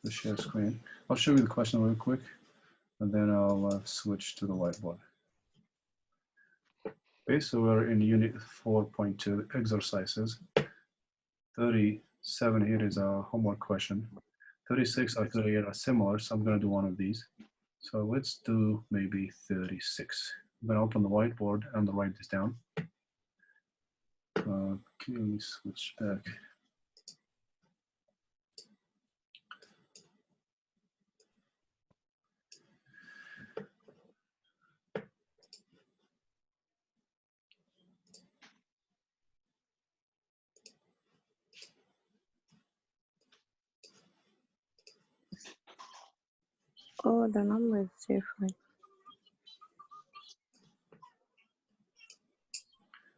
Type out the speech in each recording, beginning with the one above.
the share screen. I'll show you the question real quick, and then I'll switch to the whiteboard. Okay, so we're in unit 4.2 exercises. 37 here is a homework question. 36 or 38 are similar, so I'm going to do one of these. So let's do maybe 36. I'm going to open the whiteboard and I'll write this down. Okay, let me switch back. Oh, the number is different.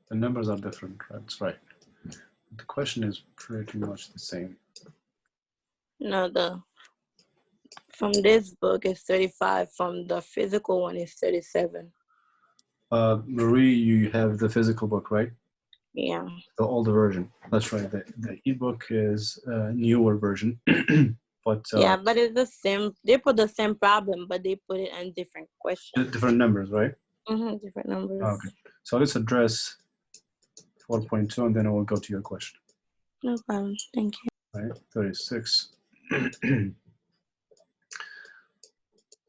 The numbers are different, that's right. The question is pretty much the same. No, from this book is 35. From the physical one is 37. Marie, you have the physical book, right? Yeah. The older version. That's right. The ebook is a newer version. But yeah, but it's the same. They put the same problem, but they put it in different questions. Different numbers, right? Different numbers. Okay. So let's address 4.2 and then I will go to your question. No problem. Thank you. Right, 36.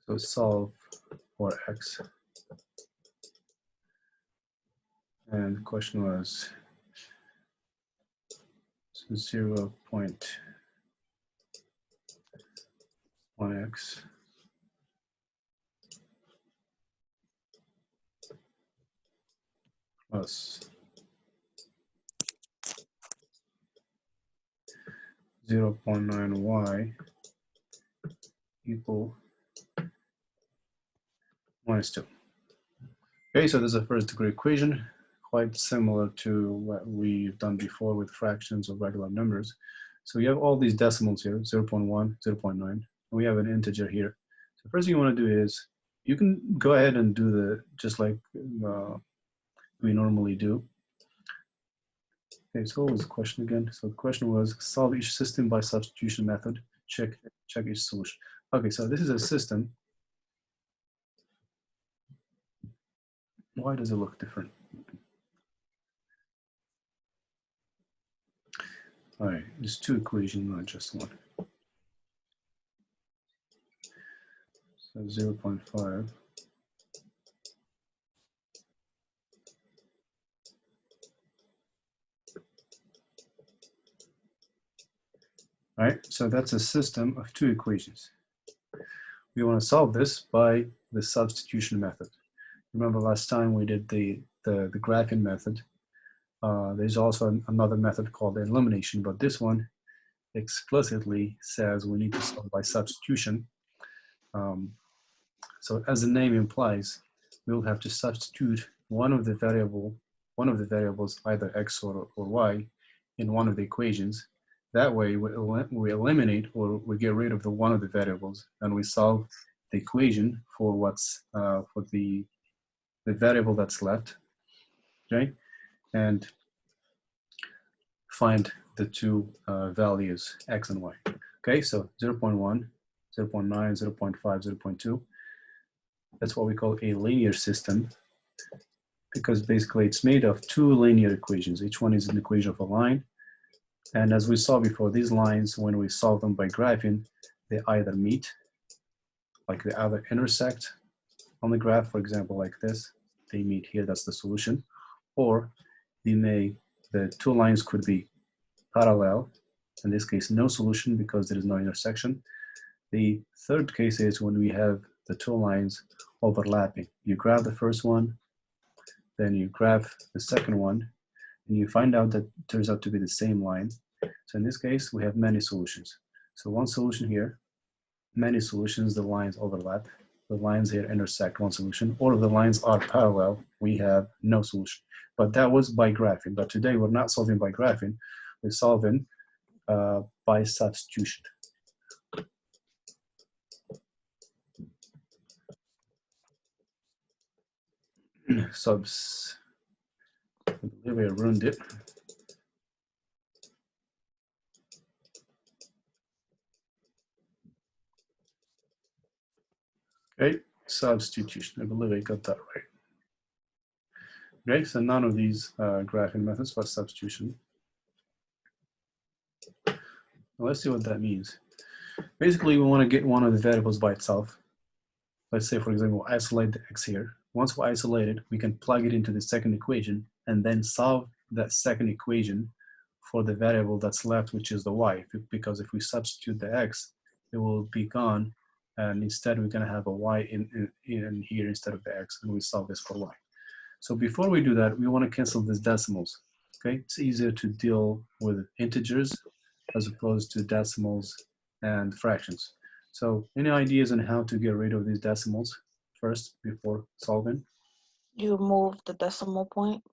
So solve for x. And the question was 0.1x plus 0.9y equal -2. Okay, so this is a first degree equation, quite similar to what we've done before with fractions of regular numbers. So you have all these decimals here, 0.1, 0.9, and we have an integer here. So first thing you want to do is, you can go ahead and do the, just like we normally do. Okay, so what was the question again? So the question was, solve each system by substitution method, check each solution. Okay, so this is a system. Why does it look different? All right, there's two equations, not just one. So 0.5 right? So that's a system of two equations. We want to solve this by the substitution method. Remember last time we did the graphing method. There's also another method called elimination, but this one explicitly says we need to solve by substitution. So as the name implies, we'll have to substitute one of the variables, either x or y, in one of the equations. That way we eliminate, or we get rid of the one of the variables, and we solve the equation for what's for the variable that's left, okay? And find the two values, x and y. Okay, so 0.1, 0.9, 0.5, 0.2. That's what we call a linear system, because basically it's made of two linear equations. Each one is an equation of a line. And as we saw before, these lines, when we solve them by graphing, they either meet, like they either intersect on the graph, for example, like this. They meet here, that's the solution. Or the two lines could be parallel. In this case, no solution because there is no intersection. The third case is when we have the two lines overlapping. You grab the first one, then you grab the second one, and you find out that it turns out to be the same line. So in this case, we have many solutions. So one solution here, many solutions, the lines overlap. The lines here intersect, one solution. All of the lines are parallel, we have no solution. But that was by graphing. But today we're not solving by graphing, we're solving by substitution. Subs, Olivia ruined it. Okay, substitution. I believe I got that right. Okay, so none of these graphing methods for substitution. Now let's see what that means. Basically, we want to get one of the variables by itself. Let's say, for example, isolate the x here. Once we isolate it, we can plug it into the second equation and then solve that second equation for the variable that's left, which is the y. Because if we substitute the x, it will be gone, and instead we're going to have a y in here instead of the x, and we solve this for y. So before we do that, we want to cancel these decimals. Okay, it's easier to deal with integers as opposed to decimals and fractions. So any ideas on how to get rid of these decimals first before solving? You move the decimal point.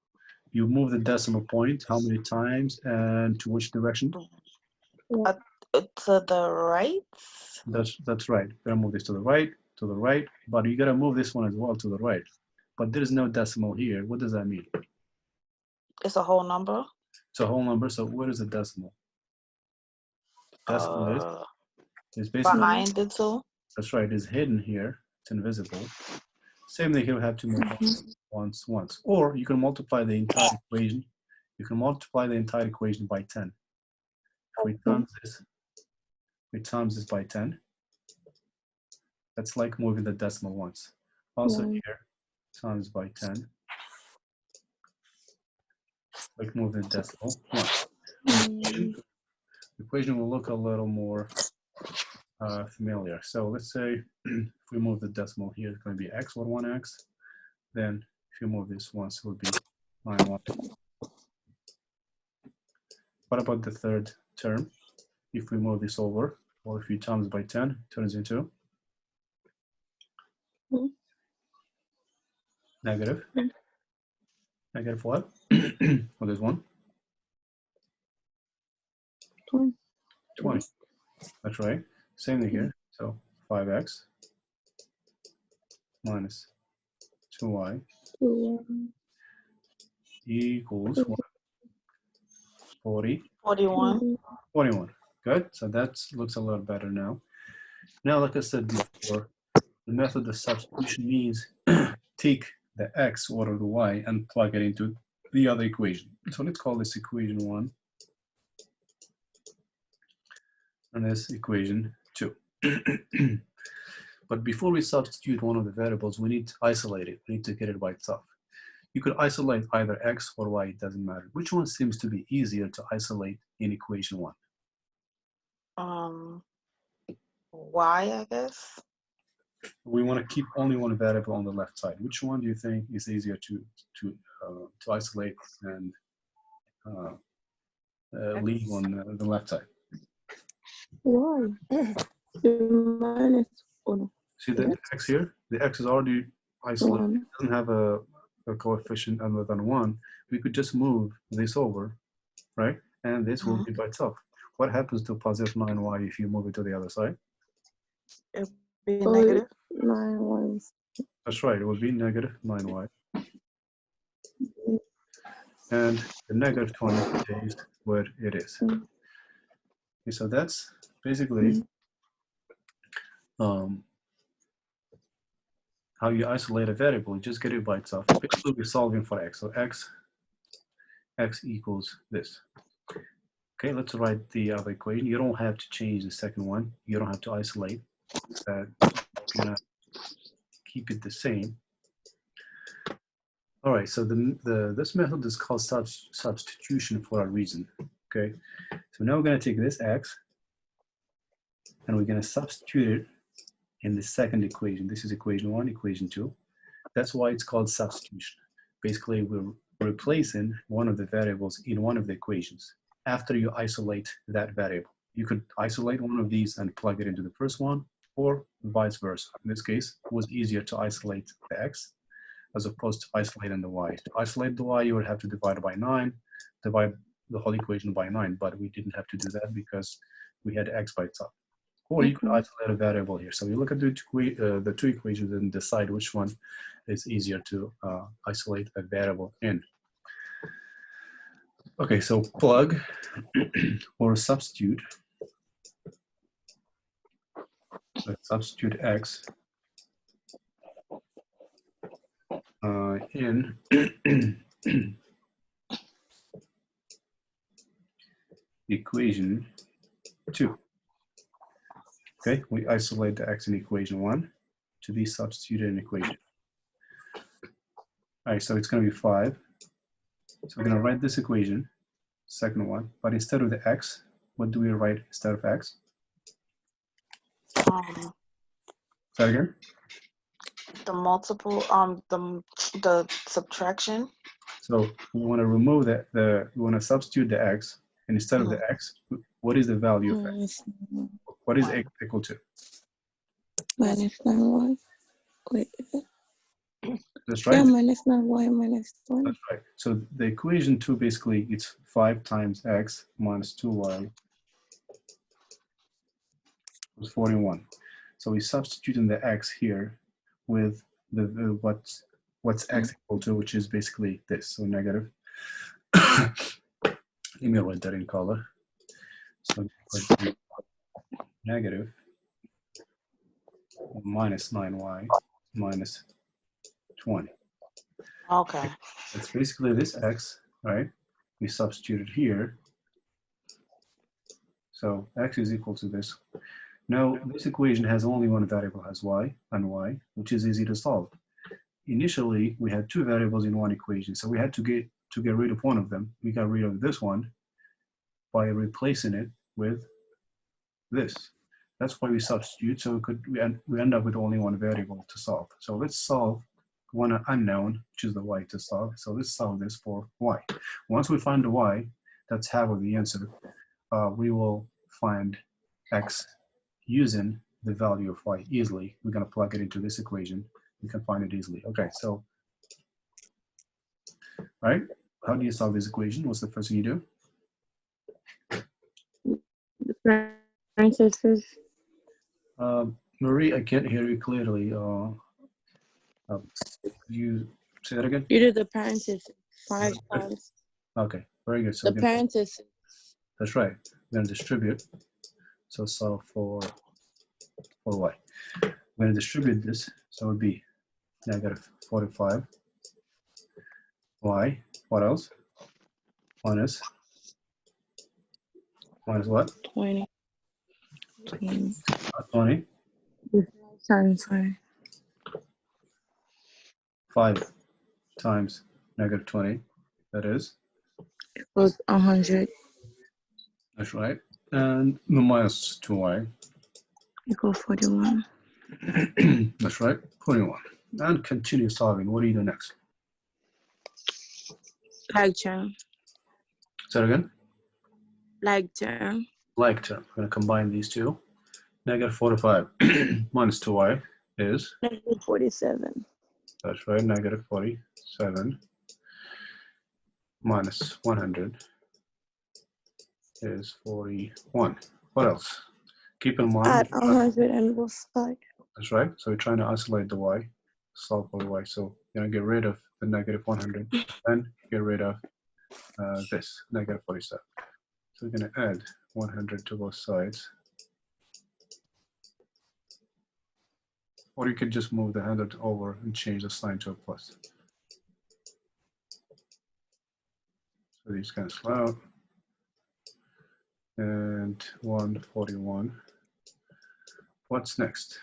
You move the decimal point how many times and to which direction? To the right. That's right. You gotta move this to the right, but you gotta move this one as well to the right. But there is no decimal here. What does that mean? It's a whole number. It's a whole number. So what is a decimal? Decimal is basically behind the two. That's right. It's hidden here. It's invisible. Same thing here. We have to move once, or you can multiply the entire equation. You can multiply the entire equation by 10. If we times this by 10. That's like moving the decimal once. Also here, times by 10. Like moving the decimal once. The equation will look a little more familiar. So let's say if we move the decimal here, it's going to be x or 1x. Then if you move this once, it would be 9, 1. What about the third term? If we move this over, or if you times by 10, it turns into negative. Negative what? What is 1? 20. That's right. Same thing here. So 5x minus 2y equals what? 41. Good. So that looks a lot better now. Now, like I said before, the method of substitution means take the x or the y and plug it into the other equation. So let's call this equation 1 and this equation 2. But before we substitute one of the variables, we need to isolate it. We need to get it by itself. You could isolate either x or y, it doesn't matter. Which one seems to be easier to isolate in equation 1? Y, I guess. We want to keep only one variable on the left side. Which one do you think is easier to isolate and leave on the left side? Why? Minus 1. See the x here? The x is already isolated. It doesn't have a coefficient other than 1. We could just move this over, right? And this will be by itself. What happens to positive 9y if you move it to the other side? It'd be negative 9y. That's right. It will be negative 9y. And the negative 20 stays where it is. Okay, so that's basically how you isolate a variable. You just get it by itself. Basically, we're solving for x. So x equals this. Okay, let's write the other equation. You don't have to change the second one. You don't have to isolate. You're gonna keep it the same. All right, so this method is called substitution for a reason. Okay, so now we're gonna take this x and we're gonna substitute it in the second equation. This is equation 1, equation 2. That's why it's called substitution. Basically, we're replacing one of the variables in one of the equations after you isolate that variable. You could isolate one of these and plug it into the first one, or vice versa. In this case, it was easier to isolate the x as opposed to isolating the y. To isolate the y, you would have to divide it by 9, divide the whole equation by 9, but we didn't have to do that because we had x by itself. Or you could isolate a variable here. So you look at the two equations and decide which one is easier to isolate a variable in. Okay, so plug or substitute. So substitute x in equation 2. Okay, we isolate the x in equation 1 to be substituted in equation. All right, so it's going to be 5. So we're going to write this equation, second one, but instead of the x, what do we write instead of x? Um, Say that again? the multiple, the subtraction. So we want to remove we want to substitute the x, and instead of the x, what is the value of x? What is x equal to? Minus 9y. Wait. That's right. Yeah, minus 9y minus 20. That's right. So the equation 2 basically it's 5 times x minus 2y is 41. So we substitute in the x here with the what's x equal to, which is basically this. So negative. Let me write that in color. So negative minus 9y minus 20. Okay. It's basically this x, right? We substitute it here. So x is equal to this. Now, this equation has only one variable, has y and y, which is easy to solve. Initially, we had 2 variables in one equation, so we had to get rid of one of them. We got rid of this one by replacing it with this. That's why we substitute, so we end up with only one variable to solve. So let's solve one unknown, which is the y to solve. So let's solve this for y. Once we find the y, that's half of the answer. We will find x using the value of y easily. We're going to plug it into this equation. We can find it easily. Okay, so, all right, how do you solve this equation? What's the first thing you do? The parentheses. Marie, I can't hear you clearly. Could you say that again? You do the parentheses 5 times. Okay, very good. So The parentheses. that's right. We're going to distribute. So solve for y. We're going to distribute this. So it would be negative 45 y. What else? Minus what? 20. 20. Times 5. 5 times negative 20. That is? Equals 100. That's right. And the minus 2y. Equal 41. That's right. 21. And continue solving. What do you do next? Like term. Say that again? Like term. Like term. We're going to combine these two. Negative 45 minus 2y is? Negative 47. That's right. Negative 47 minus 100 is 41. What else? Keep in mind. Add 100 and both sides. That's right. So we're trying to isolate the y, solve for y. So you're going to get rid of the negative 100 and get rid of this, negative 47. So we're going to add 100 to both sides. Or you could just move the 100 over and change the sign to a plus. So these cancel out. And 141. What's next?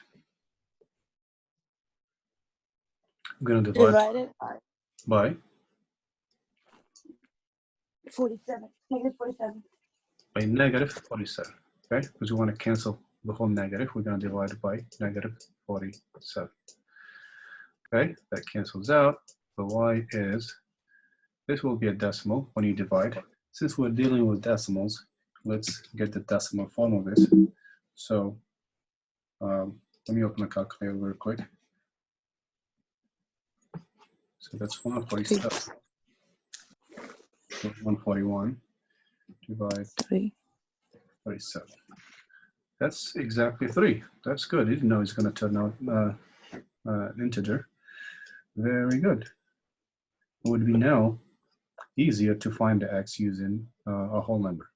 I'm going to divide Divided by 47. Negative 47. by negative 47. Okay, because we want to cancel the whole negative, we're going to divide it by negative 47. Okay, that cancels out. The y is, this will be a decimal when you divide. Since we're dealing with decimals, let's get the decimal form of this. So let me open a calculator real quick. So that's 147. So 141 divide 47. That's exactly 3. That's good. You didn't know it's going to turn out an integer. Very good. It would be now easier to find the x using a whole number.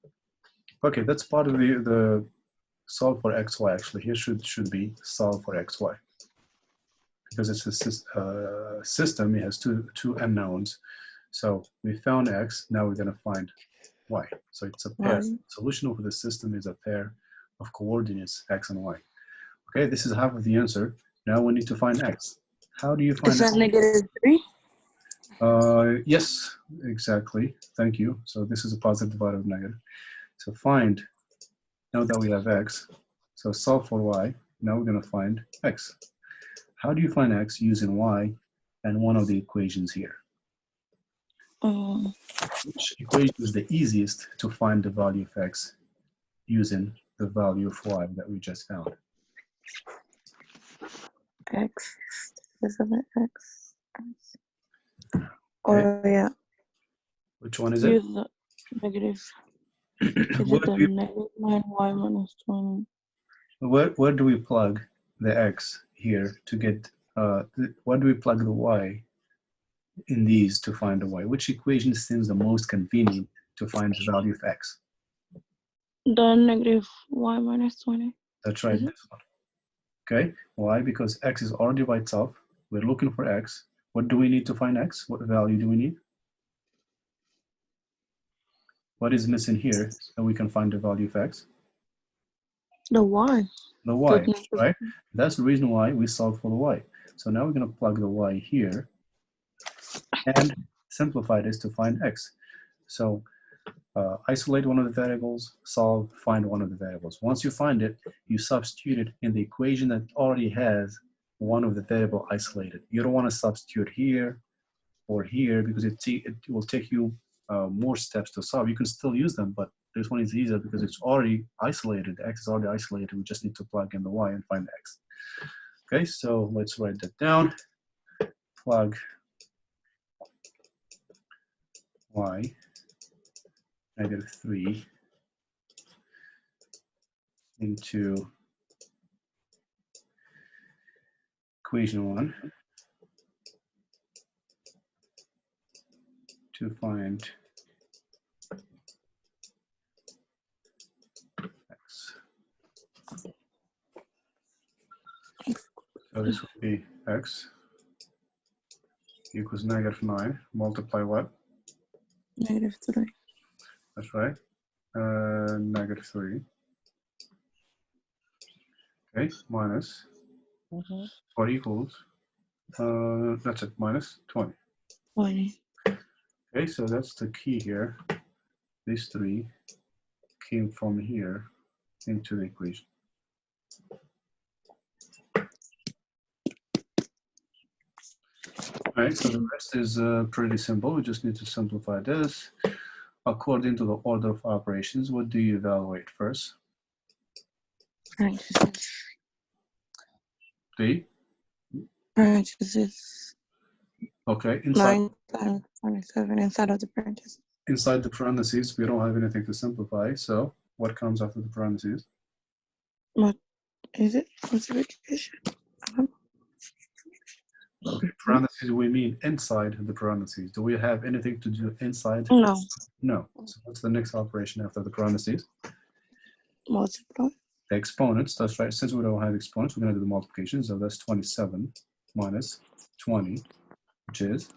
Okay, that's part of the solve for xy. Actually, here should be solve for xy. because it's a system, it has two unknowns. So we found x, now we're going to find y. So it's a pair. Right. Solution of the system is a pair of coordinates x and y. Okay, this is half of the answer. Now we need to find x. How do you find Is x? that -3? Yes, exactly. Thank you. So this is a positive divided of negative. So find, now that we have x, so solve for y. Now we're going to find x. How do you find x using y and one of the equations here? Which equation is the easiest to find the value of x using the value of y that we just found? X. Is it X? Oh yeah. Which one is it? Use the negative. Is Where it do the we, -9y -20? where do we plug the x here to get, where do we plug the y in these to find the y? Which equation seems the most convenient to find the value of x? The -y -20. That's right, Mhm. this one. Okay, why? Because x is already by itself. We're looking for x. What do we need to find x? What value do we need? What is missing here so we can find the value of x? The y. The y, right? That's the reason why we solve for the y. So now we're going to plug the y here and simplify this to find x. So isolate one of the variables, solve, find one of the variables. Once you find it, you substitute it in the equation that already has one of the variable isolated. You don't want to substitute here or here because it will take you more steps to solve. You can still use them, but this one is easier because it's already isolated. The x is already isolated. We just need to plug in the y and find the x. Okay, so let's write that down. Plug y -3 into equation 1 to find x. So this would be x equals -9. Multiply what? -3. That's right. -3. Okay, minus or equals, that's it, -20. 20. Okay, so that's the key here. These three came from here into the equation. All right, so the rest is pretty simple. We just need to simplify this. According to the order of operations, what do you evaluate first? Parentheses. The? Parentheses. Okay, inside 9 times 27 inside of the parentheses. inside the parentheses, we don't have anything to simplify. So what comes after the parentheses? What is it? Multiplication. Okay, parentheses, we mean inside the parentheses. Do we have anything to do inside? No. No. So what's the next operation after the parentheses? Multiply. The exponents, that's right. Since we don't have exponents, we're going to do the multiplication. So that's 27 minus 20, which is